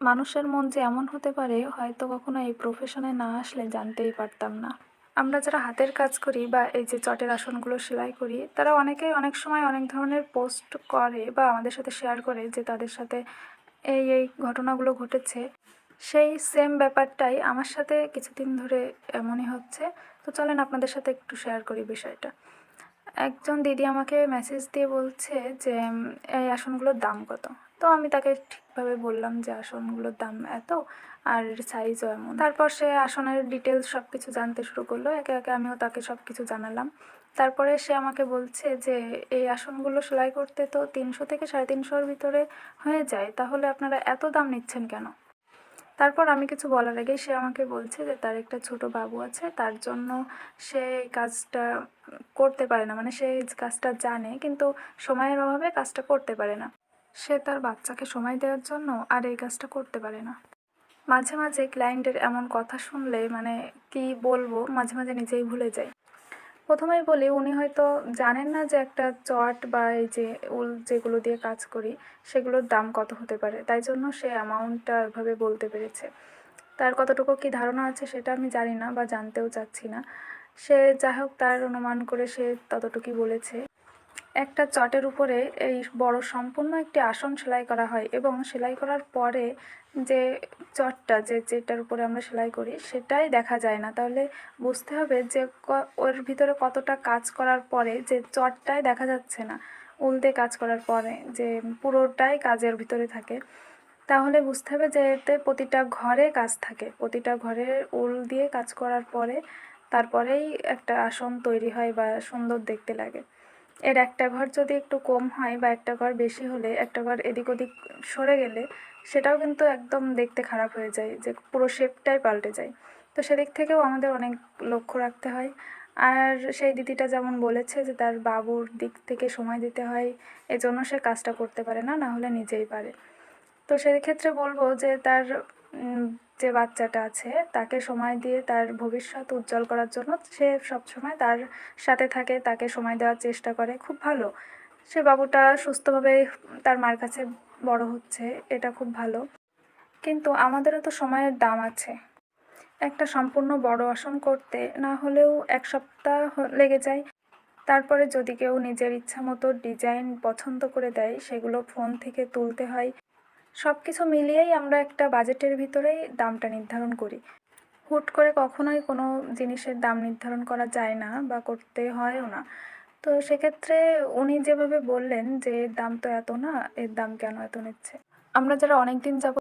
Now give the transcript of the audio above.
মানুষের মন যে এমন হতে পারে হয়তো কখনো এই প্রফেশনে না আসলে জানতেই পারতাম না। আমরা যারা হাতের কাজ করি বা এই যে চটের আসনগুলো সেলাই করি, তারা অনেকেই অনেক সময় অনেক ধরনের পোস্ট করে বা আমাদের সাথে শেয়ার করে যে তাদের সাথে এই ঘটনাগুলো ঘটেছে। সেই সেম ব্যাপারটাই আমার সাথে কিছুদিন ধরে এমনই হচ্ছে। তো চলেন আপনাদের সাথে একটু শেয়ার করি বিষয়টা। একজন দিদি আমাকে মেসেজ দিয়ে বলছে যে এই আসনগুলোর দাম কত। তো আমি তাকে ঠিকভাবে বললাম যে আসনগুলোর দাম এত, আর সাইজও এমন। তারপর সে আসনের ডিটেলস সব কিছু জানতে শুরু করলো, একে একে আমিও তাকে সব কিছু জানালাম। তারপরে সে আমাকে বলছে যে এই আসনগুলো সেলাই করতে তো 300 থেকে 350-র ভিতরে হয়ে যায়, তাহলে আপনারা এত দাম নিচ্ছেন কেন? তারপর আমি কিছু বলার আগেই সে আমাকে বলছে যে তার একটা ছোট বাবু আছে, তার জন্য সে এই কাজটা করতে পারে না। মানে সে এই কাজটা জানে কিন্তু সময়ের অভাবে কাজটা করতে পারে না। সে তার বাচ্চাকে সময় দেওয়ার জন্য আর এই কাজটা করতে পারে না। মাঝে মাঝে ক্লায়েন্টের এমন কথা শুনলে মানে কি বলবো, মাঝে মাঝে নিজেই ভুলে যাই। প্রথমেই বলি, উনি হয়তো জানেন না যে একটা চট বা এই যে উল যেগুলো দিয়ে কাজ করি সেগুলোর দাম কত হতে পারে, তাই জন্য সে অ্যামাউন্টটা এভাবে বলতে পেরেছে। তার কতটুকু কী ধারণা আছে সেটা আমি জানি না বা জানতেও চাচ্ছি না। সে যা হোক, তার অনুমান করে সে ততটুকুই বলেছে। একটা চটের উপরে এই বড় সম্পূর্ণ একটি আসন সেলাই করা হয় এবং সেলাই করার পরে যে চটটা যেটার উপরে আমরা সেলাই করি সেটাই দেখা যায় না। তাহলে বুঝতে হবে যে ওর ভিতরে কতটা কাজ করার পরে যে চটটাই দেখা যাচ্ছে না, উল দিয়ে কাজ করার পরে যে পুরোটাই কাজের ভিতরে থাকে। তাহলে বুঝতে হবে যে এতে প্রতিটা ঘরে কাজ থাকে, প্রতিটা ঘরে উল দিয়ে কাজ করার পরে তারপরেই একটা আসন তৈরি হয় বা সুন্দর দেখতে লাগে। এর একটা ঘর যদি একটু কম হয় বা একটা ঘর বেশি হলে, একটা ঘর এদিক ওদিক সরে গেলে সেটাও কিন্তু একদম দেখতে খারাপ হয়ে যায়, যে পুরো শেপটাই পাল্টে যায়। তো সেদিক থেকেও আমাদের অনেক লক্ষ্য রাখতে হয়। আর সেই দিদিটা যেমন বলেছে যে তার বাবুর দিক থেকে সময় দিতে হয়, এজন্য সে কাজটা করতে পারে না, না হলে নিজেই পারে। তো সেক্ষেত্রে বলবো যে তার যে বাচ্চাটা আছে তাকে সময় দিয়ে তার ভবিষ্যৎ উজ্জ্বল করার জন্য সে সবসময় তার সাথে থাকে, তাকে সময় দেওয়ার চেষ্টা করে, খুব ভালো। সে বাবুটা সুস্থভাবে তার মার কাছে বড় হচ্ছে, এটা খুব ভালো। কিন্তু আমাদেরও তো সময়ের দাম আছে। একটা সম্পূর্ণ বড় আসন করতে না হলেও 1 সপ্তাহ লেগে যায়। তারপরে যদি কেউ নিজের ইচ্ছা মতো ডিজাইন পছন্দ করে দেয়, সেগুলো ফোন থেকে তুলতে হয়। সব কিছু মিলিয়েই আমরা একটা বাজেটের ভিতরেই দামটা নির্ধারণ করি। হুট করে কখনোই কোনো জিনিসের দাম নির্ধারণ করা যায় না বা করতে হয়ও না। তো সেক্ষেত্রে উনি যেভাবে বললেন যে এর দাম তো এত না, এর দাম কেন এত নিচ্ছে। আমরা যারা অনেক দিন যাবত